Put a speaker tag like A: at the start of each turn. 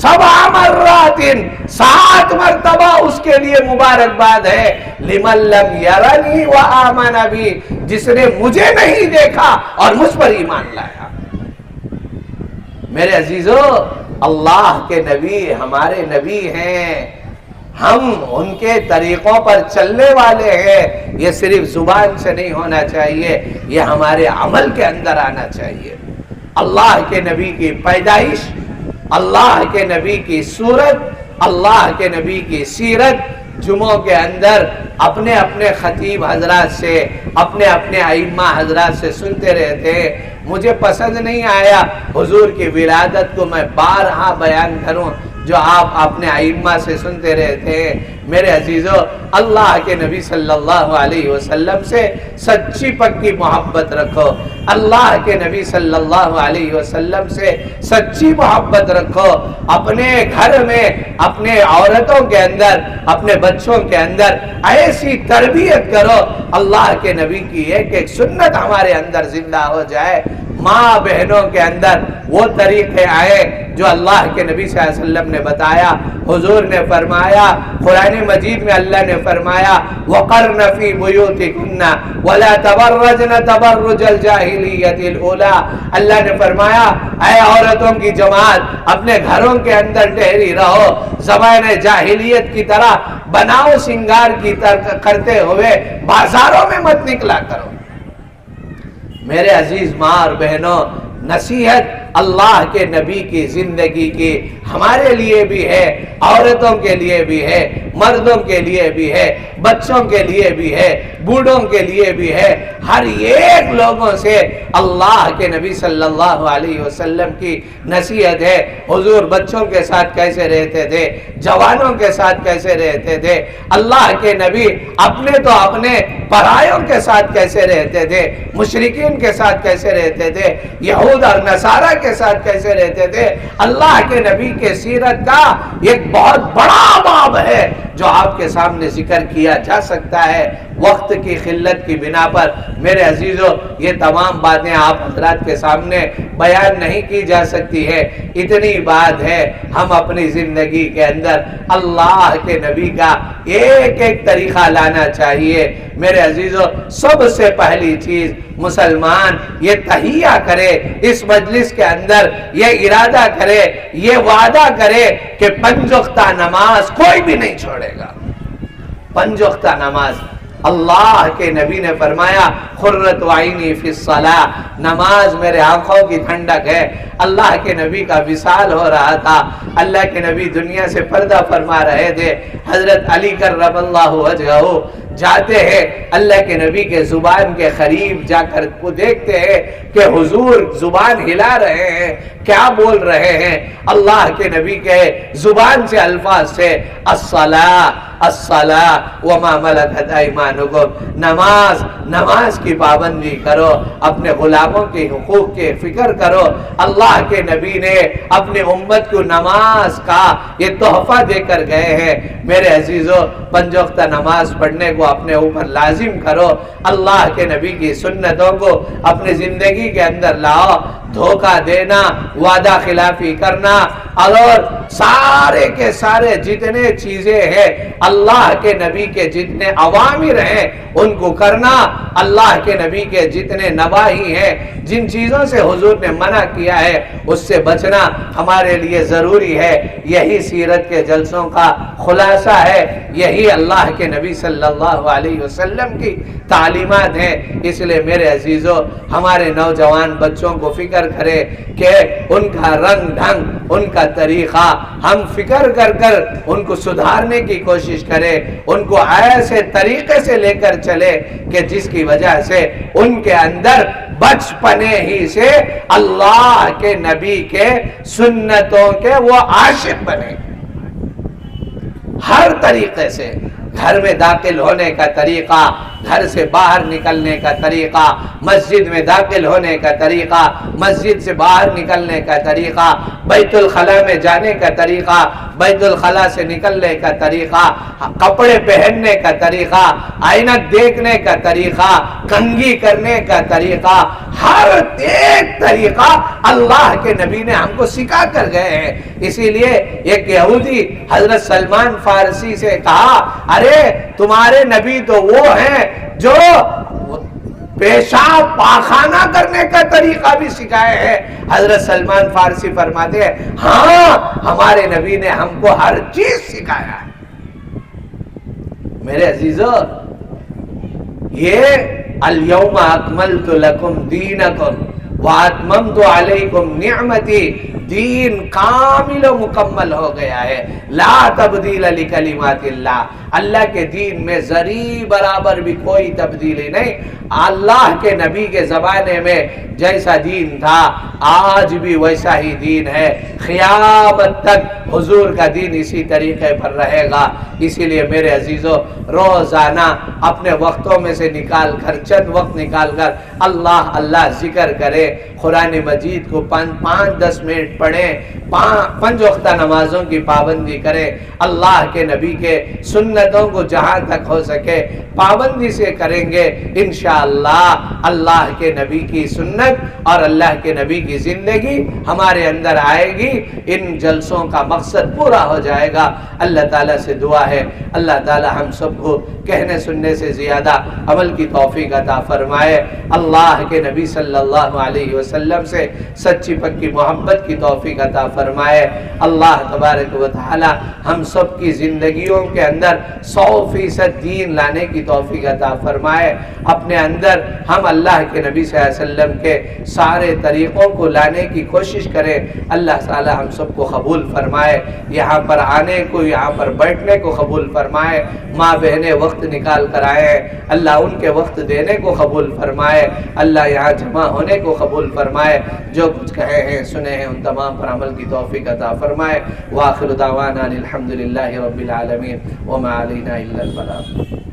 A: 7 مرات 7 مرتبہ اس کے لیے مبارکباد ہے لمن لم یرنی وآمن بی، جس نے مجھے نہیں دیکھا اور مجھ پر ایمان لایا۔ میرے عزیزو، اللہ کے نبی ہمارے نبی ہیں، ہم ان کے طریقوں پر چلنے والے ہیں۔ یہ صرف زبان سے نہیں ہونا چاہیے، یہ ہمارے عمل کے اندر آنا چاہیے۔ اللہ کے نبی کی پیدائش، اللہ کے نبی کی صورت، اللہ کے نبی کی سیرت جمعوں کے اندر اپنے اپنے خطیب حضرات سے، اپنے اپنے ائمہ حضرات سے سنتے رہتے ہیں۔ مجھے پسند نہیں آیا حضور کی ولادت کو میں بارہا بیان کروں جو آپ اپنے ائمہ سے سنتے رہتے ہیں۔ میرے عزیزو، اللہ کے نبی صلی اللہ علیہ وسلم سے سچی پکی محبت رکھو، اللہ کے نبی صلی اللہ علیہ وسلم سے سچی محبت رکھو، اپنے گھر میں اپنے عورتوں کے اندر، اپنے بچوں کے اندر ایسی تربیت کرو اللہ کے نبی کی ایک ایک سنت ہمارے اندر زندہ ہو جائے، ماں بہنوں کے اندر وہ طریقے آئے جو اللہ کے نبی صلی اللہ علیہ وسلم نے بتایا۔ حضور نے فرمایا، قرآن مجید میں اللہ نے فرمایا وَقَرْنَ فِي بُيُوتِكُنَّ وَلَا تَبَرَّجْنَ تَبَرُّجَ الْجَاهِلِيَّةِ الْأُولَىٰ، اللہ نے فرمایا اے عورتوں کی جماعت اپنے گھروں کے اندر ٹھہری رہو، زمانہ جاہلیت کی طرح بناؤ سنگار کی طرح کرتے ہوئے بازاروں میں مت نکلا کرو۔ میرے عزیز ماں اور بہنوں، نصیحت اللہ کے نبی کی زندگی کی ہمارے لیے بھی ہے، عورتوں کے لیے بھی ہے، مردوں کے لیے بھی ہے، بچوں کے لیے بھی ہے، بوڑھوں کے لیے بھی ہے، ہر ایک لوگوں سے اللہ کے نبی صلی اللہ علیہ وسلم کی نصیحت ہے۔ حضور بچوں کے ساتھ کیسے رہتے تھے، جوانوں کے ساتھ کیسے رہتے تھے، اللہ کے نبی اپنے تو اپنے پرایوں کے ساتھ کیسے رہتے تھے، مشرکین کے ساتھ کیسے رہتے تھے، یہود اور نصارہ کے ساتھ کیسے رہتے تھے۔ اللہ کے نبی کے سیرت کا ایک بہت بڑا باب ہے جو آپ کے سامنے ذکر کیا جا سکتا ہے، وقت کی قلت کی بنا پر میرے عزیزو یہ تمام باتیں آپ حضرات کے سامنے بیان نہیں کی جا سکتی ہے۔ اتنی بات ہے، ہم اپنی زندگی کے اندر اللہ کے نبی کا ایک ایک طریقہ لانا چاہیے۔ میرے عزیزو، سب سے پہلی چیز مسلمان یہ تہیہ کرے، اس مجلس کے اندر یہ ارادہ کرے، یہ وعدہ کرے کہ 5 وقتہ نماز کوئی بھی نہیں چھوڑے گا۔ 5 وقتہ نماز، اللہ کے نبی نے فرمایا قرۃ عینی فی الصلاۃ، نماز میرے آنکھوں کی ٹھنڈک ہے۔ اللہ کے نبی کا وصال ہو رہا تھا، اللہ کے نبی دنیا سے پردہ فرما رہے تھے، حضرت علی کرم اللہ وجہہ جاتے ہیں اللہ کے نبی کے زبان کے قریب جا کر کو دیکھتے ہیں کہ حضور زبان ہلا رہے ہیں، کیا بول رہے ہیں؟ اللہ کے نبی کے زبان سے الفاظ سے الصلاۃ الصلاۃ وما ملکت ایمانکم، نماز، نماز کی پابندی کرو، اپنے غلاموں کے حقوق کے فکر کرو۔ اللہ کے نبی نے اپنے امت کو نماز کا یہ تحفہ دے کر گئے ہیں۔ میرے عزیزو، 5 وقت نماز پڑھنے کو اپنے اوپر لازم کرو، اللہ کے نبی کی سنتوں کو اپنی زندگی کے اندر لاؤ۔ دھوکہ دینا، وعدہ خلافی کرنا اور سارے کے سارے جتنے چیزیں ہیں، اللہ کے نبی کے جتنے اوامر ہیں ان کو کرنا، اللہ کے نبی کے جتنے نواہی ہیں، جن چیزوں سے حضور نے منع کیا ہے اس سے بچنا ہمارے لیے ضروری ہے۔ یہی سیرت کے جلسوں کا خلاصہ ہے، یہی اللہ کے نبی صلی اللہ علیہ وسلم کی تعلیمات ہیں۔ اس لیے میرے عزیزو، ہمارے نوجوان بچوں کو فکر کرے کہ ان کا رنگ ڈھنگ، ان کا طریقہ ہم فکر کر کر ان کو سدھارنے کی کوشش کرے، ان کو ایسے طریقے سے لے کر چلے کہ جس کی وجہ سے ان کے اندر بچپنے ہی سے اللہ کے نبی کے سنتوں کے وہ عاشق بنے۔ ہر طریقے سے گھر میں داخل ہونے کا طریقہ، گھر سے باہر نکلنے کا طریقہ، مسجد میں داخل ہونے کا طریقہ، مسجد سے باہر نکلنے کا طریقہ، بیت الخلاء میں جانے کا طریقہ، بیت الخلاء سے نکلنے کا طریقہ، کپڑے پہننے کا طریقہ، آئینہ دیکھنے کا طریقہ، کنگھی کرنے کا طریقہ، ہر ایک طریقہ اللہ کے نبی نے ہم کو سکھا کر گئے ہیں۔ اسی لیے ایک یہودی حضرت سلمان فارسی سے کہا، ارے تمہارے نبی تو وہ ہیں جو پیشاب پاخانہ کرنے کا طریقہ بھی سکھائے ہیں۔ حضرت سلمان فارسی فرماتے ہیں، ہاں ہمارے نبی نے ہم کو ہر چیز سکھایا ہے۔ میرے عزیزو، یہ الیوم اکملت لکم دینکم واتممت علیکم نعمتی، دین کامل و مکمل ہو گیا ہے۔ لا تبدیل لکلمات اللہ، اللہ کے دین میں ذرے برابر بھی کوئی تبدیلی نہیں۔ اللہ کے نبی کے زمانے میں جیسا دین تھا آج بھی ویسا ہی دین ہے، قیامت تک حضور کا دین اسی طریقے پر رہے گا۔ اسی لیے میرے عزیزو، روزانہ اپنے وقتوں میں سے نکال کر، چند وقت نکال کر اللہ اللہ ذکر کرے، قرآن مجید کو 5-10 منٹ پڑھیں، 5 وقتہ نمازوں کی پابندی کریں، اللہ کے نبی کے سنتوں کو جہاں تک ہو سکے پابندی سے کریں گے، انشاءاللہ اللہ کے نبی کی سنت اور اللہ کے نبی کی زندگی ہمارے اندر آئے گی، ان جلسوں کا مقصد پورا ہو جائے گا۔ اللہ تعالیٰ سے دعا ہے اللہ تعالیٰ ہم سب کو کہنے سننے سے زیادہ عمل کی توفیق عطا فرمائے، اللہ کے نبی صلی اللہ علیہ وسلم سے سچی پکی محبت کی توفیق عطا فرمائے۔ اللہ تبارک و تعالی ہم سب کی زندگیوں کے اندر 100% دین لانے کی توفیق عطا فرمائے، اپنے اندر ہم اللہ کے نبی صلی اللہ علیہ وسلم کے سارے طریقوں کو لانے کی کوشش کریں۔ اللہ تعالی ہم سب کو قبول فرمائے، یہاں پر آنے کو، یہاں پر بیٹھنے کو قبول فرمائے، ماں بہنیں وقت نکال کر آئے ہیں اللہ ان کے وقت دینے کو قبول فرمائے، اللہ یہاں جمع ہونے کو قبول فرمائے، جو کچھ کہے ہیں سنے ہیں ان تمام پر عمل کی توفیق عطا فرمائے۔ وآخر دعوانا الحمدللہ رب العالمین وما علینا الا البلاغ۔